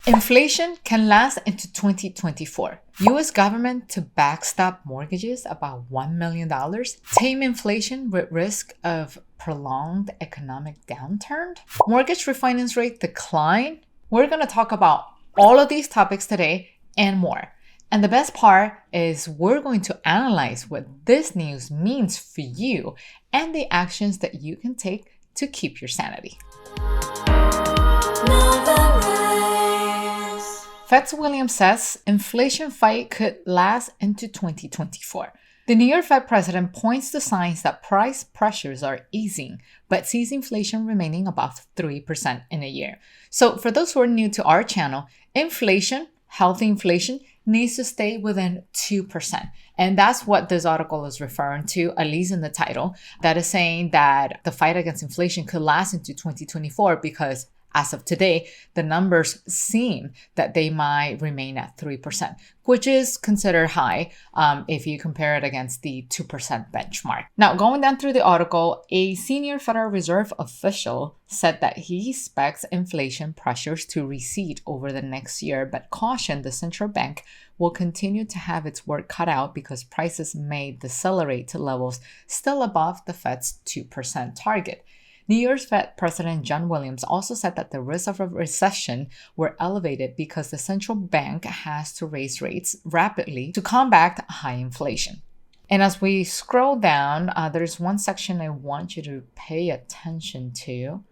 Inflation can last into 2024. U.S. government to backstop mortgages about $1 million. Tame inflation with risk of prolonged economic downturn. Mortgage refinance rate decline. We're going to talk about all of these topics today and more. And the best part is we're going to analyze what this news means for you and the actions that you can take to keep your sanity. Fed's Williams says inflation fight could last into 2024. The New York Fed president points to signs that price pressures are easing, but sees inflation remaining above 3% in a year. So for those who are new to our channel, inflation, healthy inflation, needs to stay within 2%. And that's what this article is referring to, at least in the title, that is saying that the fight against inflation could last into 2024 because as of today, the numbers seem that they might remain at 3%, which is considered high if you compare it against the 2% benchmark. Now, going down through the article, a senior Federal Reserve official said that he expects inflation pressures to recede over the next year, but cautioned the central bank will continue to have its work cut out because prices may decelerate to levels still above the Fed's 2% target. New York's Fed President John Williams also said that the risks of a recession were elevated because the central bank has to raise rates rapidly to combat high inflation. And as we scroll down, there's one section I want you to pay attention to.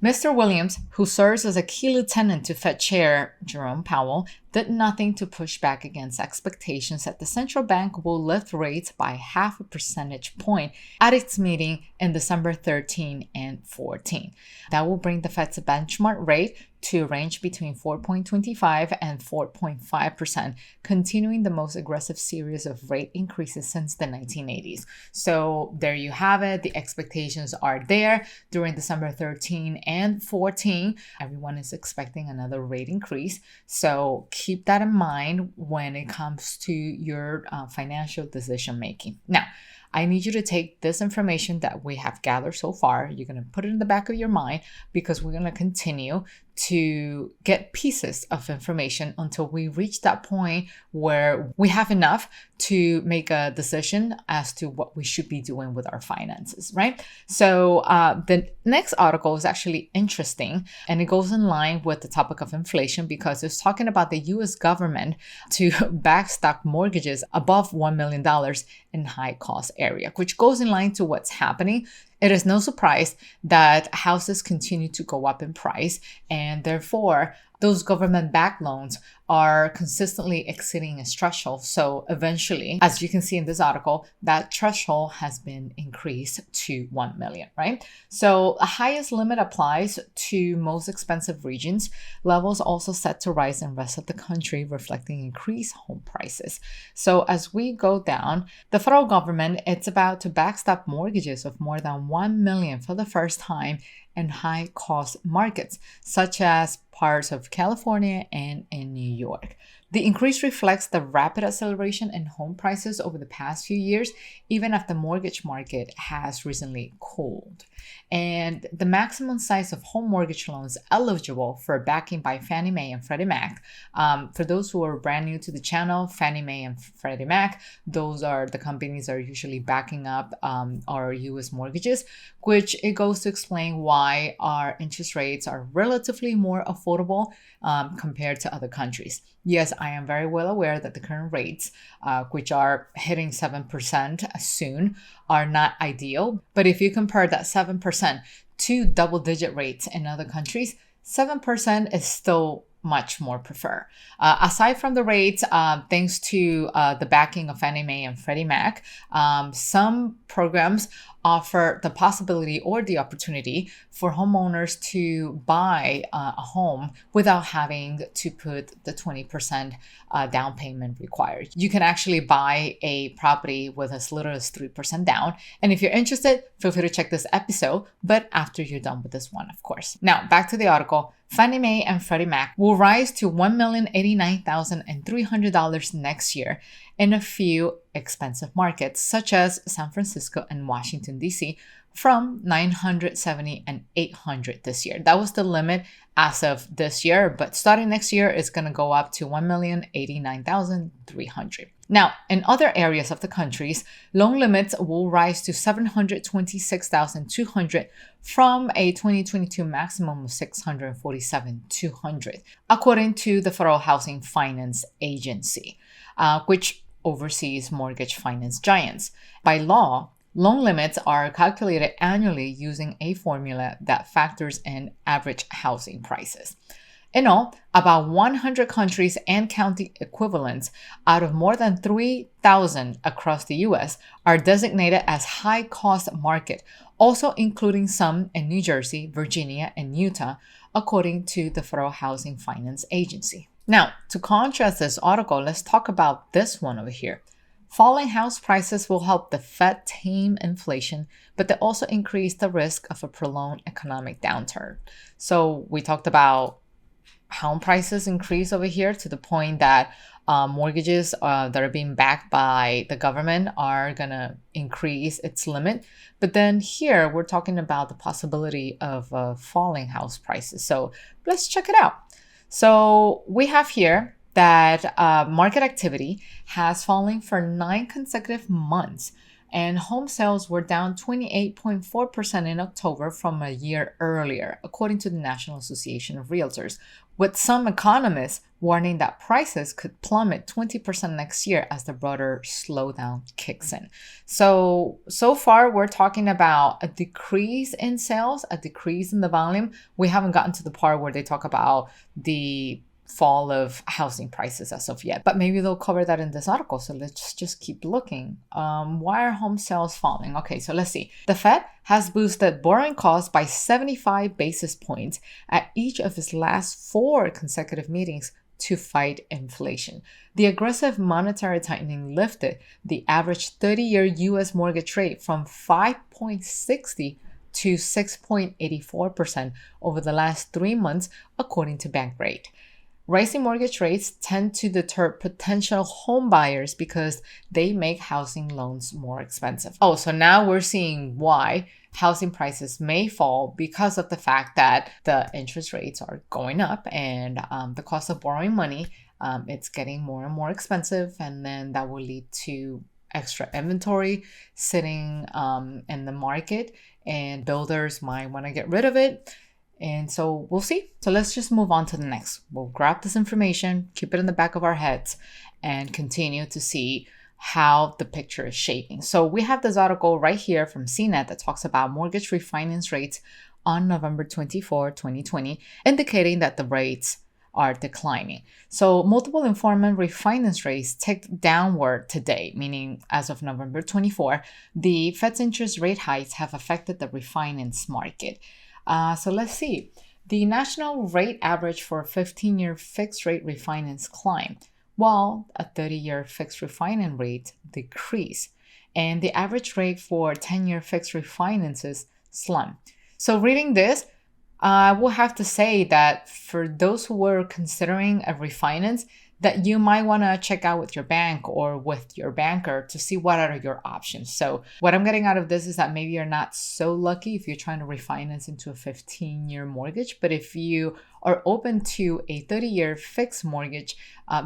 Mr. Williams, who serves as a key lieutenant to Fed Chair Jerome Powell, did nothing to push back against expectations that the central bank will lift rates by 0.5 percentage point at its meeting in December 13 and 14. That will bring the Fed's benchmark rate to range between 4.25 and 4.5%, continuing the most aggressive series of rate increases since the 1980s. So there you have it. The expectations are there during December 13 and 14. Everyone is expecting another rate increase. So keep that in mind when it comes to your financial decision making. Now, I need you to take this information that we have gathered so far. You're going to put it in the back of your mind because we're going to continue to get pieces of information until we reach that point where we have enough to make a decision as to what we should be doing with our finances, right? So the next article is actually interesting and it goes in line with the topic of inflation because it's talking about the U.S. government to backstop mortgages above $1 million in high cost area, which goes in line to what's happening. It is no surprise that houses continue to go up in price, and therefore those government-backed loans are consistently exceeding its threshold. So eventually, as you can see in this article, that threshold has been increased to 1 million, right? So the highest limit applies to most expensive regions. Levels also set to rise in the rest of the country, reflecting increased home prices. So as we go down, the federal government, it's about to backstop mortgages of more than 1 million for the first time in high-cost markets, such as parts of California and in New York. The increase reflects the rapid acceleration in home prices over the past few years, even as the mortgage market has recently cooled. And the maximum size of home mortgage loans eligible for backing by Fannie Mae and Freddie Mac. For those who are brand new to the channel, Fannie Mae and Freddie Mac, those are the companies that are usually backing up our U.S. mortgages, which it goes to explain why our interest rates are relatively more affordable compared to other countries. Yes, I am very well aware that the current rates, which are hitting 7% soon, are not ideal. But if you compare that 7% to double-digit rates in other countries, 7% is still much more preferred. Aside from the rates, thanks to the backing of Fannie Mae and Freddie Mac, some programs offer the possibility or the opportunity for homeowners to buy a home without having to put the 20% down payment required. You can actually buy a property with as little as 3% down. And if you're interested, feel free to check this episode, but after you're done with this one, of course. Now, back to the article. Fannie Mae and Freddie Mac will rise to $1,089,300 next year in a few expensive markets, such as San Francisco and Washington, D.C., from 970 and 800 this year. That was the limit as of this year, but starting next year, it's going to go up to 1,089,300. Now, in other areas of the countries, loan limits will rise to 726,200 from a 2022 maximum of 647,200, according to the Federal Housing Finance Agency, which oversees mortgage finance giants. By law, loan limits are calculated annually using a formula that factors in average housing prices. In all, about 100 countries and county equivalents out of more than 3,000 across the U.S. are designated as high-cost market, also including some in New Jersey, Virginia, and Utah, according to the Federal Housing Finance Agency. Now, to contrast this article, let's talk about this one over here. Falling house prices will help the Fed tame inflation, but they also increase the risk of a prolonged economic downturn. So we talked about home prices increase over here to the point that mortgages that are being backed by the government are going to increase its limit. But then here we're talking about the possibility of falling house prices. So let's check it out. So we have here that market activity has fallen for 9 consecutive months, and home sales were down 28.4% in October from a year earlier, according to the National Association of Realtors, with some economists warning that prices could plummet 20% next year as the broader slowdown kicks in. So far, we're talking about a decrease in sales, a decrease in the volume. We haven't gotten to the part where they talk about the fall of housing prices as of yet, but maybe they'll cover that in this article. So let's just keep looking. Why are home sales falling? Okay, so let's see. The Fed has boosted borrowing costs by 75 basis points at each of its last 4 consecutive meetings to fight inflation. The aggressive monetary tightening lifted the average 30-year U.S. mortgage rate from 5.60 to 6.84% over the last 3 months, according to Bankrate. Rising mortgage rates tend to deter potential home buyers because they make housing loans more expensive. Oh, so now we're seeing why housing prices may fall because of the fact that the interest rates are going up and the cost of borrowing money, it's getting more and more expensive, and then that will lead to extra inventory sitting in the market, and builders might want to get rid of it. And so we'll see. So let's just move on to the next. We'll grab this information, keep it in the back of our heads, and continue to see how the picture is shaping. So we have this article right here from CNET that talks about mortgage refinance rates on November 24, 2020, indicating that the rates are declining. So multiple informant refinance rates ticked downward today, meaning as of November 24, the Fed's interest rate hikes have affected the refinance market. So let's see. The national rate average for a 15-year fixed rate refinance climbed, while a 30-year fixed refinance rate decreased. And the average rate for 10-year fixed refinances slumped. So reading this, I will have to say that for those who were considering a refinance, that you might want to check out with your bank or with your banker to see what are your options. So what I'm getting out of this is that maybe you're not so lucky if you're trying to refinance into a 15-year mortgage, but if you are open to a 30-year fixed mortgage,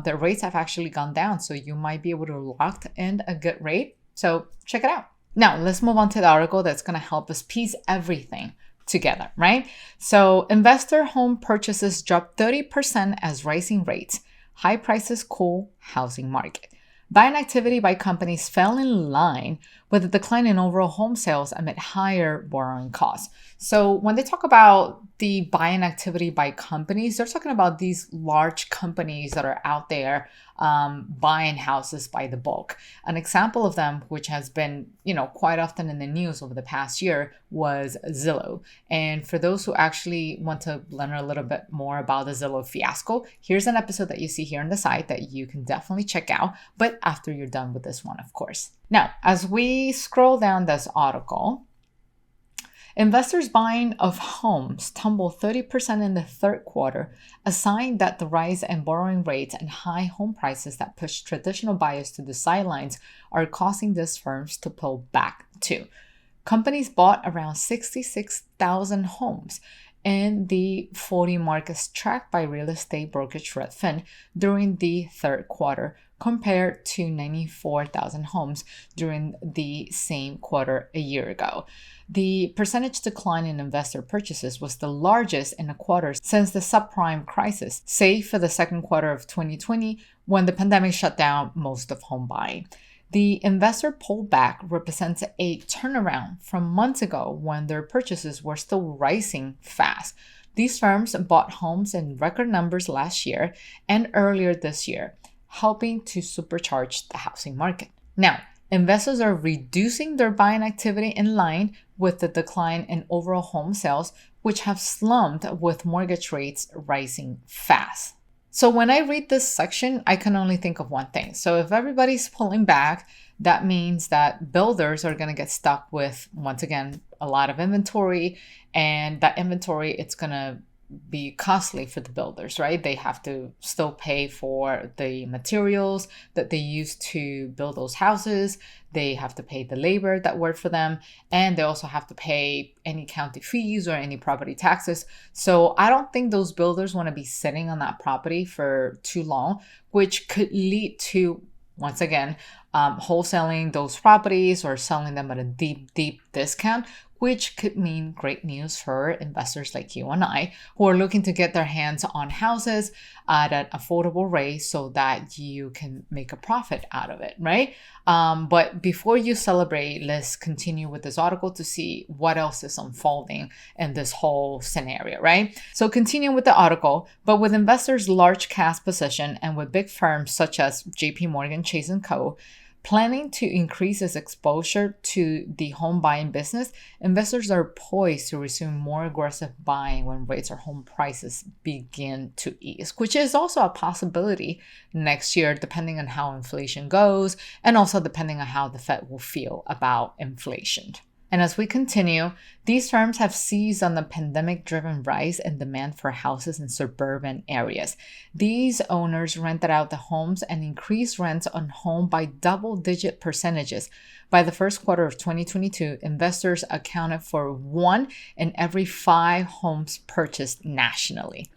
the rates have actually gone down. So you might be able to lock in a good rate. So check it out. Now let's move on to the article that's going to help us piece everything together, right? So investor home purchases dropped 30% as rising rates. High prices cool housing market. Buying activity by companies fell in line with a decline in overall home sales amid higher borrowing costs. So when they talk about the buying activity by companies, they're talking about these large companies that are out there buying houses by the bulk. An example of them, which has been, quite often in the news over the past year, was Zillow. And for those who actually want to learn a little bit more about the Zillow fiasco, here's an episode that you see here on the site that you can definitely check out, but after you're done with this one, of course. Now, as we scroll down this article, investors' buying of homes tumbled 30% in the third quarter, a sign that the rise in borrowing rates and high home prices that push traditional buyers to the sidelines are causing these firms to pull back too. companies bought around 66,000 homes in the 40 markets tracked by real estate brokerage Redfin during the third quarter, compared to 94,000 homes during the same quarter a year ago. The percentage decline in investor purchases was the largest in a quarter since the subprime crisis, save for the second quarter of 2020 when the pandemic shut down most of home buying. The investor pullback represents a turnaround from months ago when their purchases were still rising fast. These firms bought homes in record numbers last year and earlier this year, helping to supercharge the housing market. Now, investors are reducing their buying activity in line with the decline in overall home sales, which have slumped with mortgage rates rising fast. So when I read this section, I can only think of one thing. So if everybody's pulling back, that means that builders are going to get stuck with, once again, a lot of inventory, and that inventory, it's going to be costly for the builders, right? They have to still pay for the materials that they use to build those houses. They have to pay the labor that worked for them, and they also have to pay any county fees or any property taxes. So I don't think those builders want to be sitting on that property for too long, which could lead to, once again, wholesaling those properties or selling them at a deep discount, which could mean great news for investors like you and I who are looking to get their hands on houses at an affordable rate so that you can make a profit out of it, right? But before you celebrate, let's continue with this article to see what else is unfolding in this whole scenario, right? So continue with the article, but with investors' large cash position and with big firms such as JP Morgan Chase & Co., planning to increase its exposure to the home buying business, investors are poised to resume more aggressive buying when rates or home prices begin to ease, which is also a possibility next year, depending on how inflation goes, and also depending on how the Fed will feel about inflation. And as we continue, these firms have seized on the pandemic-driven rise in demand for houses in suburban areas. These owners rented out the homes and increased rents on home by double-digit percentages. By the first quarter of 2022, investors accounted for 1 in every 5 homes purchased nationally.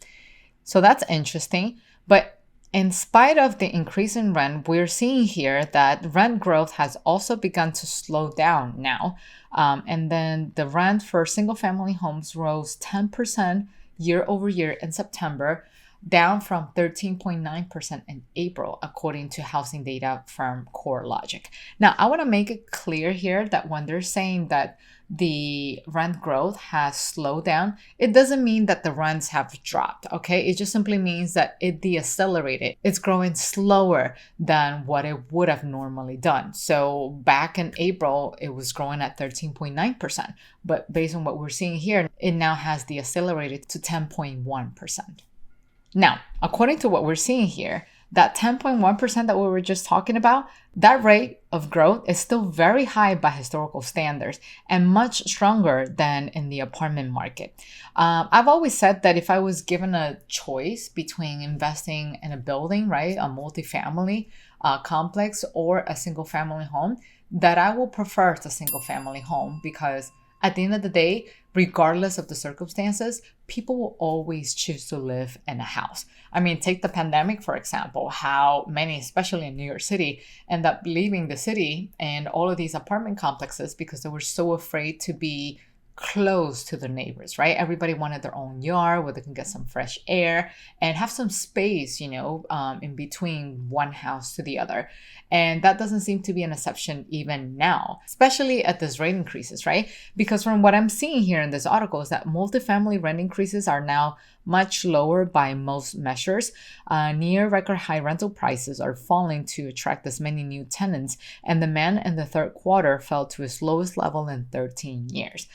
So that's interesting, but in spite of the increase in rent, we're seeing here that rent growth has also begun to slow down now. And then the rent for single-family homes rose 10% year over year in September, down from 13.9% in April, according to housing data firm CoreLogic. Now, I want to make it clear here that when they're saying that the rent growth has slowed down, it doesn't mean that the rents have dropped, okay? It just simply means that it decelerated. It's growing slower than what it would have normally done. So back in April, it was growing at 13.9%, but based on what we're seeing here, it now has decelerated to 10.1%. Now, according to what we're seeing here, that 10.1% that we were just talking about, that rate of growth is still very high by historical standards and much stronger than in the apartment market. I've always said that if I was given a choice between investing in a building, right, a multifamily complex or a single family home, that I will prefer the single family home because at the end of the day, regardless of the circumstances, people will always choose to live in a house. I mean, take the pandemic, for example, how many, especially in New York City, end up leaving the city and all of these apartment complexes because they were so afraid to be close to their neighbors, right? Everybody wanted their own yard where they can get some fresh air and have some space, in between one house to the other. And that doesn't seem to be an exception even now, especially at this rate increases, right? Because from what I'm seeing here in this article is that multifamily rent increases are now much lower by most measures. Near record high rental prices are falling to attract as many new tenants, and demand in the third quarter fell to its lowest level in 13 years.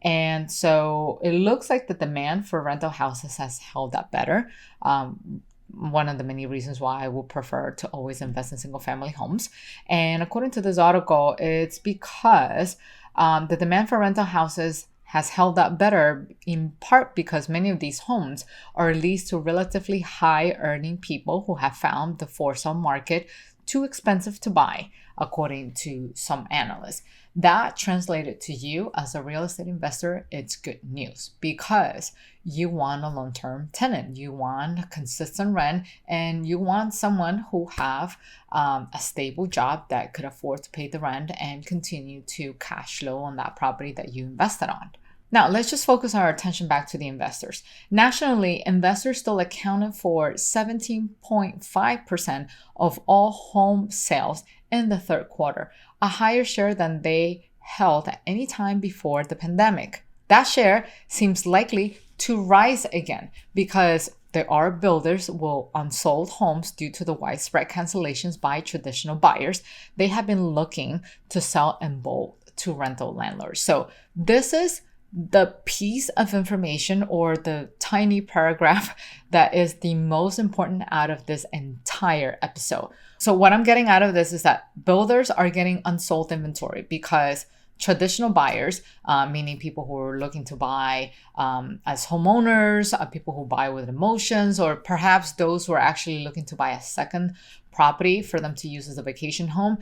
And so it looks like the demand for rental houses has held up better. One of the many reasons why I would prefer to always invest in single family homes. And according to this article, it's because the demand for rental houses has held up better, in part because many of these homes are leased to relatively high earning people who have found the for sale market too expensive to buy, according to some analysts. That translated to you as a real estate investor, it's good news because you want a long-term tenant, you want a consistent rent, and you want someone who have a stable job that could afford to pay the rent and continue to cash flow on that property that you invested on. Now, let's just focus our attention back to the investors. Nationally, investors still accounted for 17.5% of all home sales in the third quarter, a higher share than they held at any time before the pandemic. That share seems likely to rise again because there are builders with unsold homes due to the widespread cancellations by traditional buyers. They have been looking to sell in bulk to rental landlords. So this is the piece of information or the tiny paragraph that is the most important out of this entire episode. So what I'm getting out of this is that builders are getting unsold inventory because traditional buyers, meaning people who are looking to buy as homeowners, people who buy with emotions, or perhaps those who are actually looking to buy a second property for them to use as a vacation home,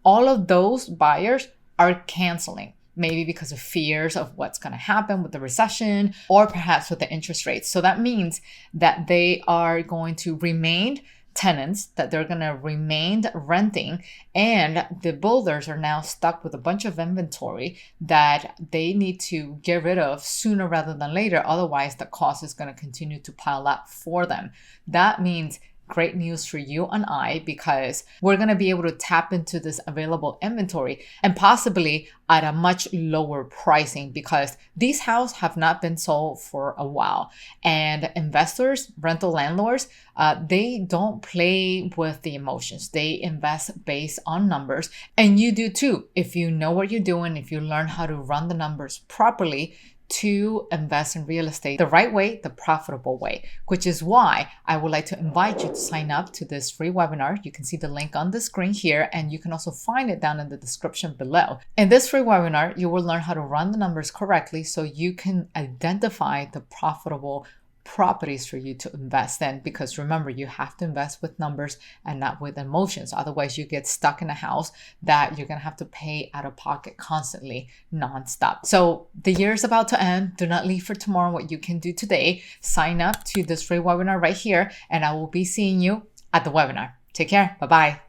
all of those buyers are canceling. Maybe because of fears of what's going to happen with the recession or perhaps with the interest rates. So that means that they are going to remain tenants, that they're going to remain renting, and the builders are now stuck with a bunch of inventory that they need to get rid of sooner rather than later. Otherwise, the cost is going to continue to pile up for them. That means great news for you and I because we're going to be able to tap into this available inventory and possibly at a much lower pricing because these houses have not been sold for a while. And investors, rental landlords, they don't play with the emotions. They invest based on numbers. And you do too. If you know what you're doing, if you learn how to run the numbers properly, to invest in real estate the right way, the profitable way, which is why I would like to invite you to sign up to this free webinar. You can see the link on the screen here, and you can also find it down in the description below. In this free webinar, you will learn how to run the numbers correctly so you can identify the profitable properties for you to invest in, because remember, you have to invest with numbers and not with emotions. Otherwise, you get stuck in a house that you're going to have to pay out of pocket constantly, nonstop. So the year is about to end. Do not leave for tomorrow what you can do today. Sign up to this free webinar right here, and I will be seeing you at the webinar. Take care. Bye-bye.